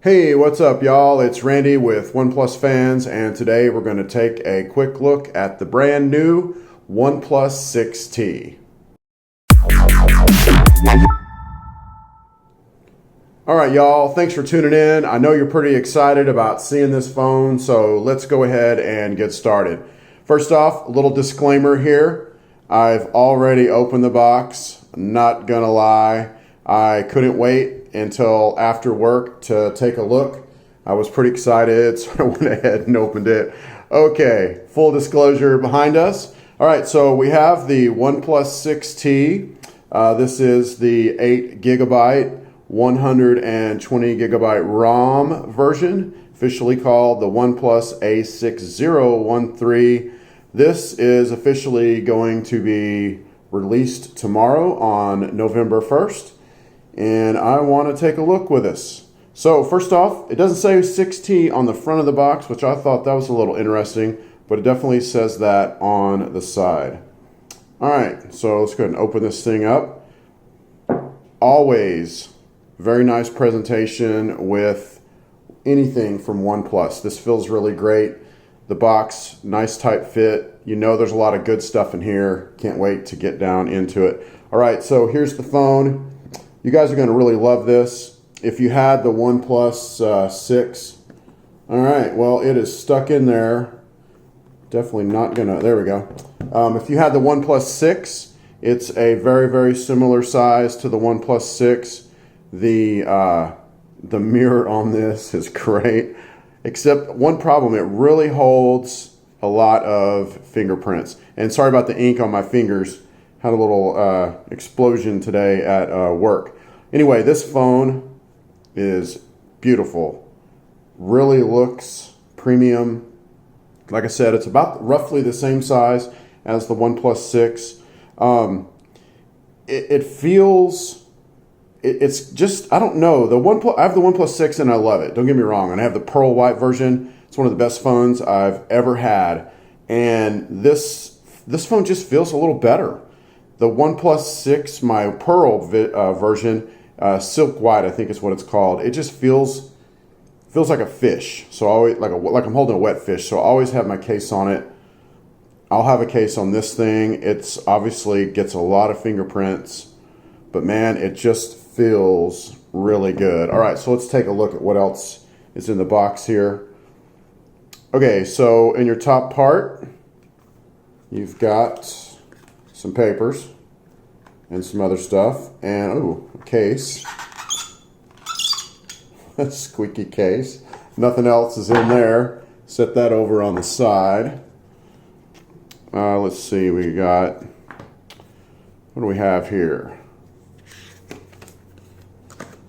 Hey, what's up, y'all? It's Randy with OnePlus Fans, and today we're going to take a quick look at the brand new OnePlus 6T. All right, y'all, thanks for tuning in. I know you're pretty excited about seeing this phone, so let's go ahead and get started. First off, a little disclaimer here. I've already opened the box. Not gonna lie, I couldn't wait until after work to take a look. I was pretty excited, so I went ahead and opened it. Okay, full disclosure behind us. All right, so we have the OnePlus 6T. This is the 8 gigabyte, 120 gigabyte ROM version, officially called the OnePlus A6013. This is officially going to be released tomorrow on November 1st. And I want to take a look with us. So first off, it doesn't say 6T on the front of the box, which I thought that was a little interesting, but it definitely says that on the side. All right, so let's go ahead and open this thing up. Always very nice presentation with anything from OnePlus. This feels really great. The box, nice tight fit. You know there's a lot of good stuff in here. Can't wait to get down into it. All right, so here's the phone. You guys are going to really love this. If you had the OnePlus 6, all right, well, it is stuck in there. Definitely not going to, there we go. If you had the OnePlus 6, it's a very, very similar size to the OnePlus 6. The mirror on this is great, except one problem, it really holds a lot of fingerprints. And sorry about the ink on my fingers. Had a little explosion today at work. Anyway, this phone is beautiful. Really looks premium. Like I said, it's about roughly the same size as the OnePlus 6. It feels, it's just, I don't know. I have the OnePlus 6 and I love it. Don't get me wrong. And I have the pearl white version. It's one of the best phones I've ever had. And this phone just feels a little better. The OnePlus 6, my pearl version, silk white, I think is what it's called. It just feels like a fish. So I always like I'm holding a wet fish. So I always have my case on it. I'll have a case on this thing. It's obviously gets a lot of fingerprints, but man, it just feels really good. All right, so let's take a look at what else is in the box here. Okay, so in your top part, you've got some papers and some other stuff, and ooh, a case. A squeaky case. Nothing else is in there. Set that over on the side. Let's see, what do we have here?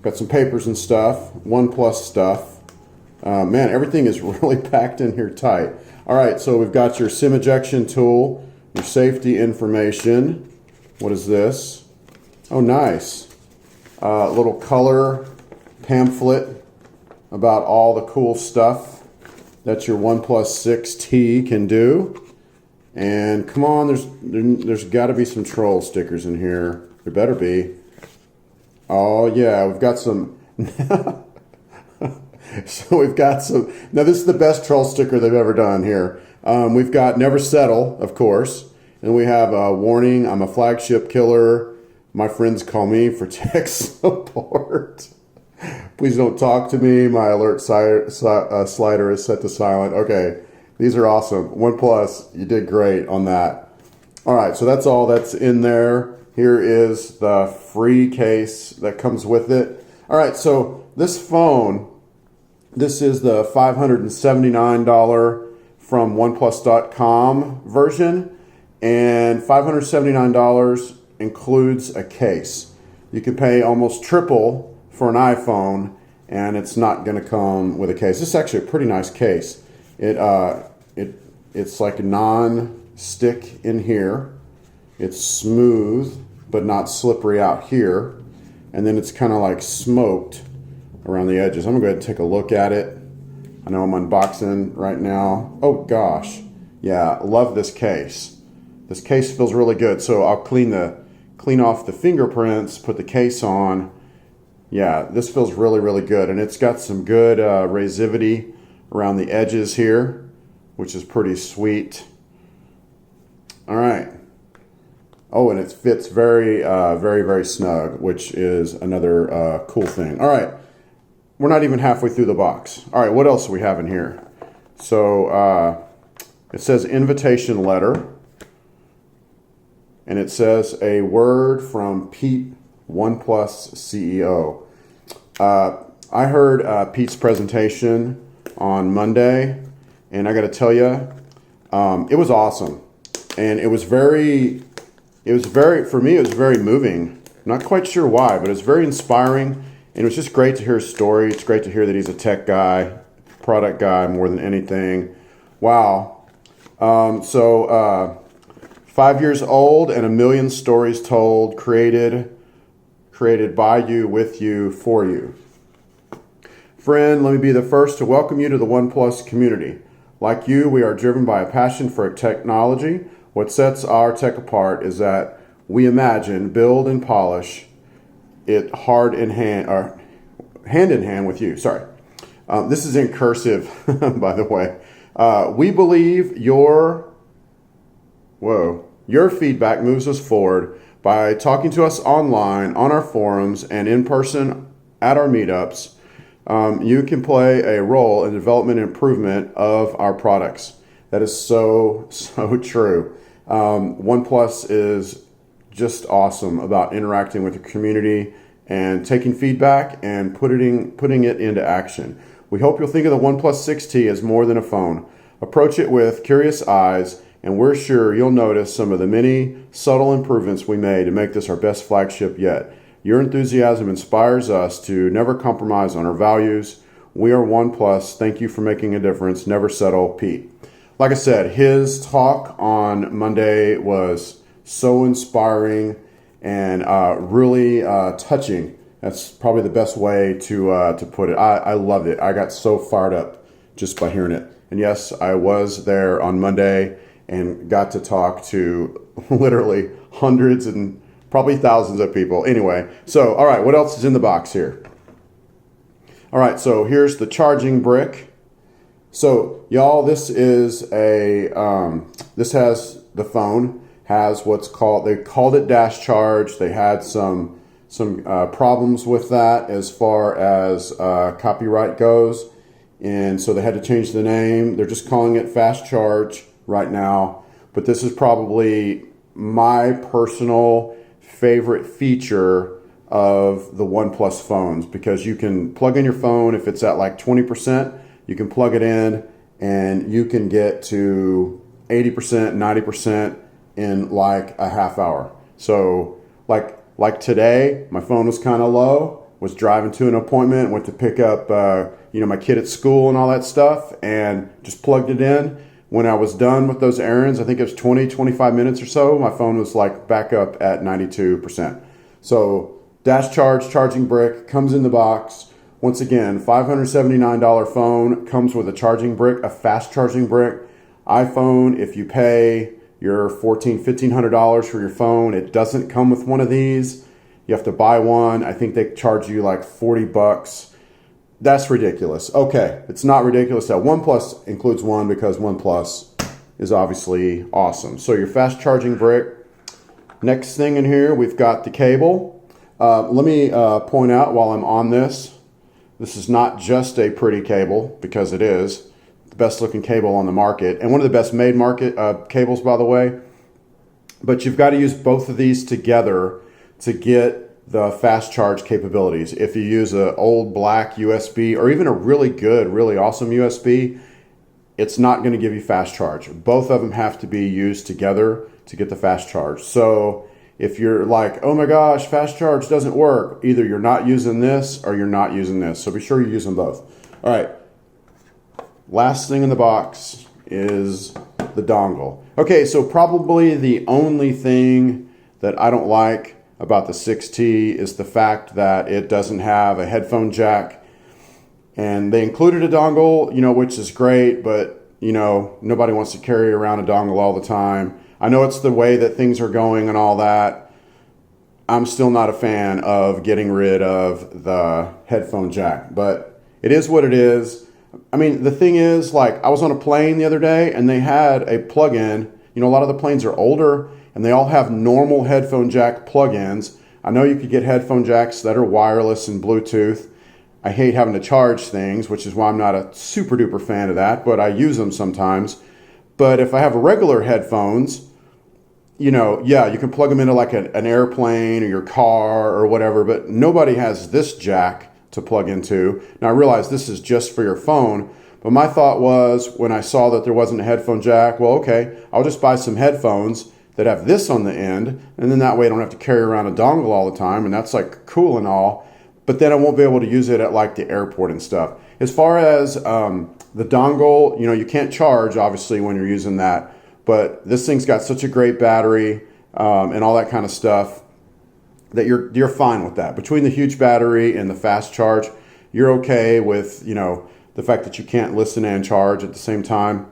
Got some papers and stuff, OnePlus stuff. Man, everything is really packed in here tight. All right, so we've got your SIM ejection tool, your safety information. What is this? Oh, nice. Little color pamphlet about all the cool stuff that your OnePlus 6T can do. And come on, there's got to be some troll stickers in here. There better be. Oh yeah, we've got some. So we've got some. Now this is the best troll sticker they've ever done here. We've got Never Settle, of course. And we have a warning, I'm a flagship killer. My friends call me for tech support. Please don't talk to me. My alert slider is set to silent. Okay, these are awesome. OnePlus, you did great on that. All right, so that's all that's in there. Here is the free case that comes with it. All right, so this phone, this is the $579 from OnePlus.com version. And $579 includes a case. You can pay almost triple for an iPhone, and it's not going to come with a case. This is actually a pretty nice case. It's like a non-stick in here. It's smooth, but not slippery out here. And then it's kind of like smoked around the edges. I'm going to go ahead and take a look at it. I know I'm unboxing right now. Oh gosh. Yeah, love this case. This case feels really good, so I'll clean off the fingerprints, put the case on, Yeah, this feels really, really good. And it's got some good resivity around the edges here, which is pretty sweet. All right. Oh, and it fits very, very snug, which is another cool thing. All right. We're not even halfway through the box. All right, what else do we have in here? So it says invitation letter. And it says a word from Pete, OnePlus CEO. I heard Pete's presentation on Monday, and I got to tell you, it was awesome. And it was very, for me, it was very moving. Not quite sure why, but it was very inspiring. And it was just great to hear his story. It's great to hear that he's a tech guy, product guy more than anything. Wow. 5 years old and 1 million stories told, created by you, with you, for you. Friend, let me be the first to welcome you to the OnePlus community. Like you, we are driven by a passion for technology. What sets our tech apart is that we imagine, build, and polish it hand in hand with you. Sorry. This is in cursive, by the way. We believe your feedback moves us forward by talking to us online, on our forums, and in person at our meetups. You can play a role in the development and improvement of our products. That is so true. OnePlus is just awesome about interacting with the community and taking feedback and putting it into action. We hope you'll think of the OnePlus 6T as more than a phone. Approach it with curious eyes, and we're sure you'll notice some of the many subtle improvements we made to make this our best flagship yet. Your enthusiasm inspires us to never compromise on our values. We are OnePlus. Thank you for making a difference. Never settle, Pete. Like I said, his talk on Monday was so inspiring and really touching. That's probably the best way to put it. I loved it. I got so fired up just by hearing it. And yes, I was there on Monday and got to talk to literally hundreds and probably thousands of people. Anyway, so all right, what else is in the box here? All right, so here's the charging brick. So y'all, this is this has the phone, has what's called, they called it dash charge. They had some problems with that as far as copyright goes. And so they had to change the name. They're just calling it fast charge right now. But this is probably my personal favorite feature of the OnePlus phones, because you can plug in your phone if it's at like 20%, you can plug it in and you can get to 80%, 90% in like a half hour. So like today, my phone was kind of low, was driving to an appointment, went to pick up my kid at school and all that stuff, and just plugged it in. When I was done with those errands, I think it was 20, 25 minutes or so, my phone was like back up at 92%. So dash charge, charging brick, comes in the box. Once again, $579 phone, comes with a charging brick, a fast charging brick. iPhone, if you pay your $1,400, $1,500 for your phone, it doesn't come with one of these. You have to buy one. I think they charge you like $40. That's ridiculous. Okay, it's not ridiculous that OnePlus includes one, because OnePlus is obviously awesome. So your fast charging brick. Next thing in here, we've got the cable. Let me point out while I'm on this is not just a pretty cable, because it is the best looking cable on the market and one of the best made market cables, by the way. But you've got to use both of these together to get the fast charge capabilities. If you use an old black USB or even a really good, really awesome USB, it's not going to give you fast charge. Both of them have to be used together to get the fast charge. So if you're like, oh my gosh, fast charge doesn't work, either you're not using this or you're not using this. So be sure you use them both. All right. Last thing in the box is the dongle. Okay, so probably the only thing that I don't like about the 6T is the fact that it doesn't have a headphone jack. And they included a dongle, which is great, but nobody wants to carry around a dongle all the time. I know it's the way that things are going and all that, I'm still not a fan of getting rid of the headphone jack, but it is what it is. I mean, the thing is, like, I was on a plane the other day and they had a plug-in. You know, a lot of the planes are older and they all have normal headphone jack plug-ins. I know you could get headphone jacks that are wireless and Bluetooth. I hate having to charge things, which is why I'm not a super duper fan of that, but I use them sometimes. But if I have regular headphones, you know, yeah, you can plug them into like an airplane or your car or whatever, but nobody has this jack to plug into. Now I realize this is just for your phone, but my thought was when I saw that there wasn't a headphone jack, well, okay, I'll just buy some headphones that have this on the end, and then that way I don't have to carry around a dongle all the time, and that's like cool and all, but then I won't be able to use it at like the airport and stuff. As far as the dongle, you know, you can't charge obviously when you're using that, but this thing's got such a great battery and all that kind of stuff that you're fine with that. Between the huge battery and the fast charge, you're okay with, you know, the fact that you can't listen and charge at the same time.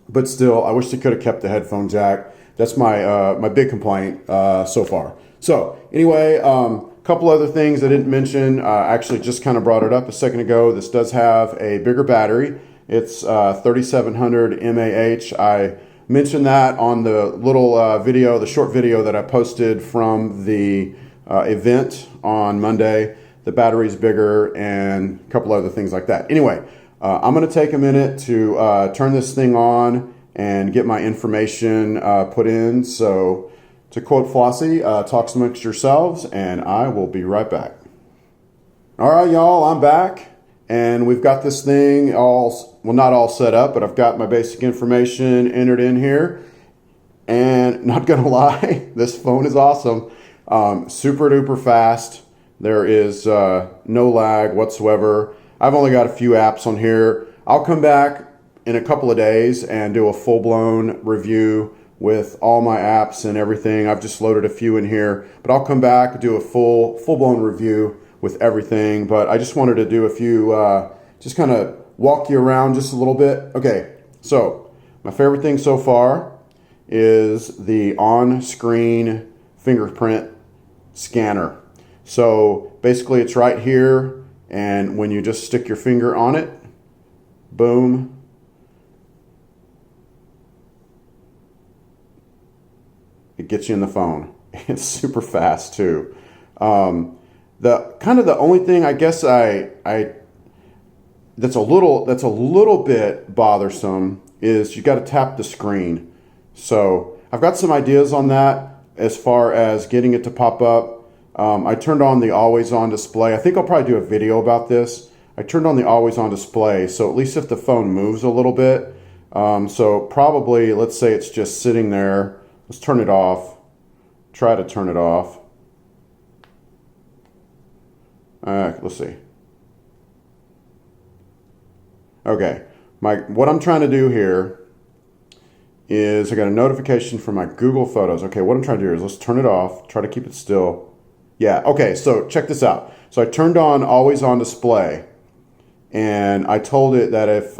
But still, I wish they could have kept the headphone jack. That's my my big complaint so far. So anyway, a couple other things I didn't mention. I actually just kind of brought it up a second ago. This does have a bigger battery. It's 3700 mAh. I mentioned that on the little video, the short video that I posted from the event on Monday. The battery's bigger and a couple other things like that. Anyway, I'm going to take a minute to turn this thing on and get my information put in. So to quote Flossie, talk amongst yourselves, and I will be right back. All right, y'all, I'm back. And we've got this thing all, well, not all set up, but I've got my basic information entered in here. And not gonna lie, this phone is awesome. Super duper fast. There is no lag whatsoever. I've only got a few apps on here. I'll come back in a couple of days and do a full-blown review with all my apps and everything. I've just loaded a few in here, but I'll come back and do a full-blown review with everything. But I just wanted to do a few, just kind of walk you around just a little bit. Okay, so my favorite thing so far is the on-screen fingerprint scanner. So basically it's right here, and when you just stick your finger on it, boom, it gets you in the phone. It's super fast too. The only thing I guess that's a little bit bothersome is you got to tap the screen. So I've got some ideas on that as far as getting it to pop up. I turned on the always on display. I think I'll probably do a video about this. I turned on the always on display, so at least if the phone moves a little bit, so probably, let's say it's just sitting there. Let's turn it off. Try to turn it off. Let's see. Okay, what I'm trying to do here is I got a notification from my Google Photos. Okay, what I'm trying to do is let's turn it off, try to keep it still. Yeah, okay, so check this out. So I turned on always on display, and I told it that if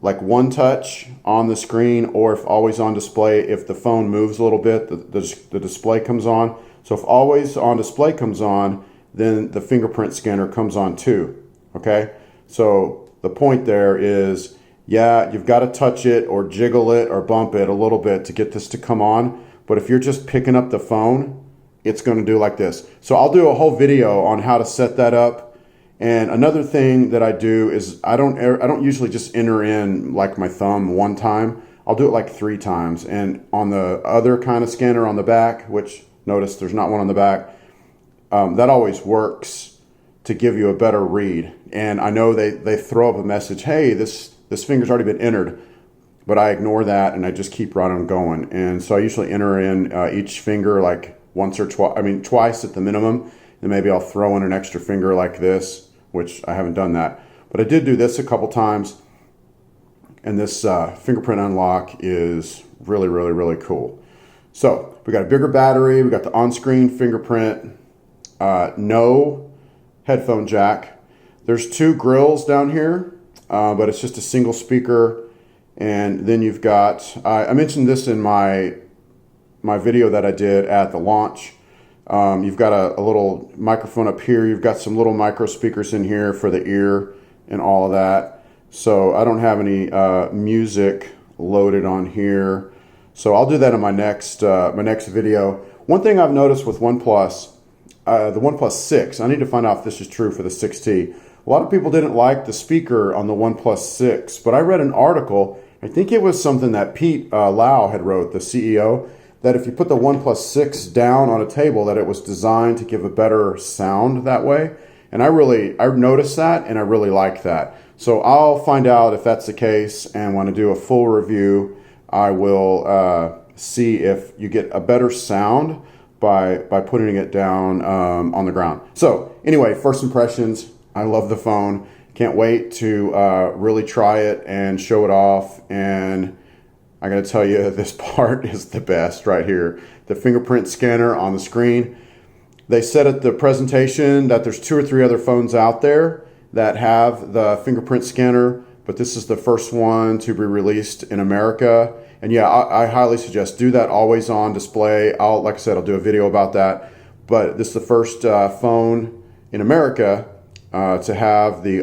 like one touch on the screen, or if always on display, if the phone moves a little bit, the display comes on. So if always on display comes on, then the fingerprint scanner comes on too, okay? So the point there is, yeah, you've got to touch it or jiggle it or bump it a little bit to get this to come on, but if you're just picking up the phone, it's going to do like this. So I'll do a whole video on how to set that up. And another thing that I do is I don't usually just enter in like my thumb one time. I'll do it like 3 times. And on the other kind of scanner on the back, which notice there's not one on the back, that always works to give you a better read. And I know they throw up a message, hey, this finger's already been entered, but I ignore that and I just keep right on going. And so I usually enter in each finger like once or twice, twice at the minimum, and maybe I'll throw in an extra finger like this, which I haven't done that. But I did do this a couple times, and this fingerprint unlock is really, really, really cool. So we got a bigger battery, we got the on-screen fingerprint, no headphone jack. There's 2 grills down here, but it's just a single speaker. And then you've got, I mentioned this in my video that I did at the launch. You've got a little microphone up here. You've got some little micro speakers in here for the ear and all of that. So I don't have any music loaded on here. So I'll do that in my next video. One thing I've noticed with OnePlus, the OnePlus 6, I need to find out if this is true for the 6T. A lot of people didn't like the speaker on the OnePlus 6, but I read an article, I think it was something that Pete Lau had wrote, the CEO, that if you put the OnePlus 6 down on a table, that it was designed to give a better sound that way. And I noticed that, and I really like that. So I'll find out if that's the case, and when I do a full review, I will see if you get a better sound by putting it down on the ground. So anyway, first impressions, I love the phone. Can't wait to really try it and show it off. And I gotta tell you, this part is the best right here. The fingerprint scanner on the screen. They said at the presentation that there's 2 or 3 other phones out there that have the fingerprint scanner, but this is the first one to be released in America. And yeah, I highly suggest do that always on display. Like I said, I'll do a video about that. But this is the first phone in America to have the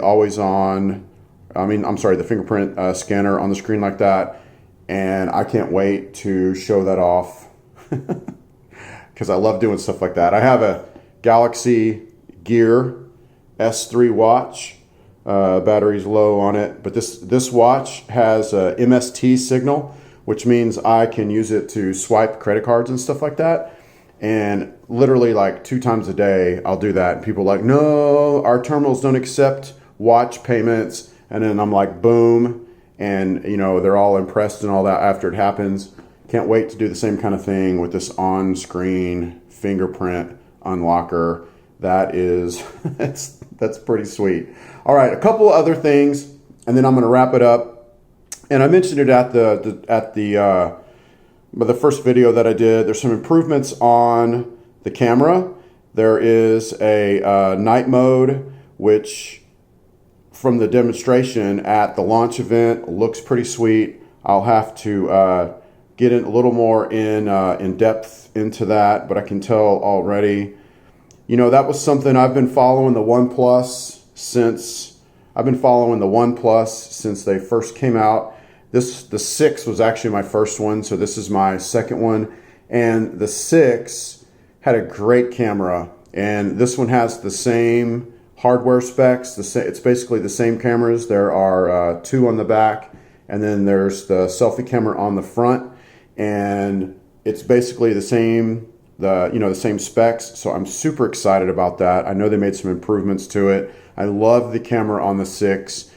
the fingerprint scanner on the screen like that. And I can't wait to show that off because I love doing stuff like that. I have a Galaxy Gear S3 watch. Battery's low on it, but this watch has a MST signal, which means I can use it to swipe credit cards and stuff like that. And literally like 2 times a day, I'll do that. And people are like, no, our terminals don't accept watch payments. And then I'm like, boom. And you know, they're all impressed and all that after it happens. Can't wait to do the same kind of thing with this on-screen fingerprint unlocker. That is, that's pretty sweet. All right, a couple other things, and then I'm going to wrap it up. And I mentioned it at the first video that I did. There's some improvements on the camera. There is a night mode, which from the demonstration at the launch event looks pretty sweet. I'll have to get in a little more in depth into that, but I can tell already. You know, that was something I've been following the OnePlus since they first came out. The 6 was actually my first one, so this is my second one. And the 6 had a great camera, and this one has the same hardware specs. It's basically the same cameras. There are 2 on the back, and then there's the selfie camera on the front, and it's basically the same specs. So I'm super excited about that. I know they made some improvements to it. I love the camera on the 6,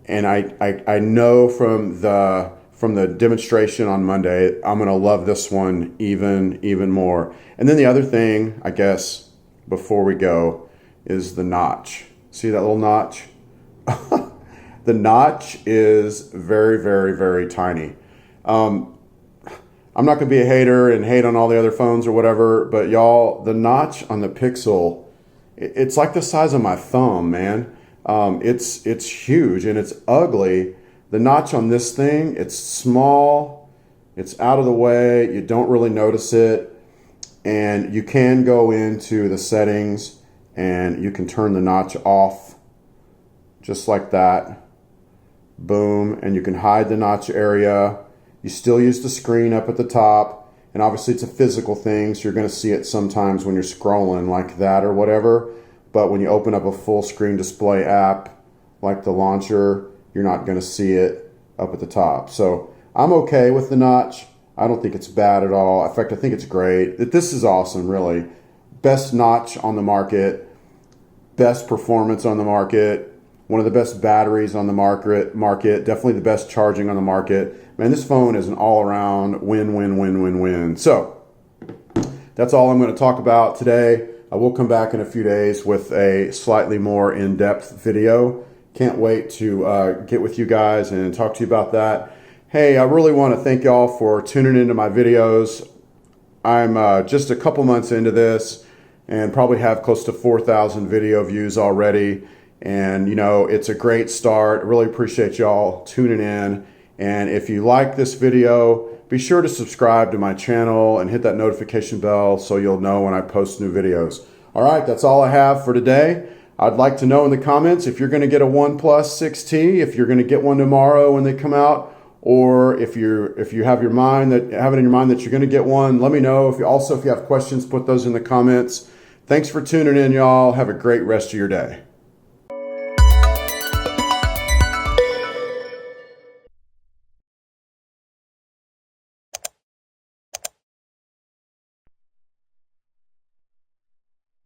and I know from the demonstration on Monday, I'm gonna love this one even more. And then the other thing, I guess, before we go, is the notch. See that little notch? The notch is very, very, very tiny. I'm not gonna be a hater and hate on all the other phones or whatever, but y'all, the notch on the Pixel, it's like the size of my thumb, man. It's huge and it's ugly. The notch on this thing, it's small, it's out of the way, you don't really notice it, and you can go into the settings and you can turn the notch off just like that. Boom, and you can hide the notch area. You still use the screen up at the top, and obviously it's a physical thing, so you're going to see it sometimes when you're scrolling like that or whatever. But when you open up a full screen display app like the launcher, you're not going to see it up at the top. So I'm okay with the notch. I don't think it's bad at all. In fact, I think it's great. This is awesome, really. Best notch on the market, best performance on the market, one of the best batteries on the market, definitely the best charging on the market. Man, this phone is an all-around win. So that's all I'm going to talk about today. I will come back in a few days with a slightly more in-depth video. Can't wait to get with you guys and talk to you about that. Hey, I really want to thank y'all for tuning into my videos. I'm just a couple months into this and probably have close to 4,000 video views already. And, you know, it's a great start. I really appreciate y'all tuning in. And if you like this video, be sure to subscribe to my channel and hit that notification bell so you'll know when I post new videos. All right, that's all I have for today. I'd like to know in the comments if you're going to get a OnePlus 6T, if you're going to get one tomorrow when they come out, or if you have it in your mind that you're going to get one. Let me know. If you have questions, put those in the comments. Thanks for tuning in, y'all. Have a great rest of your day.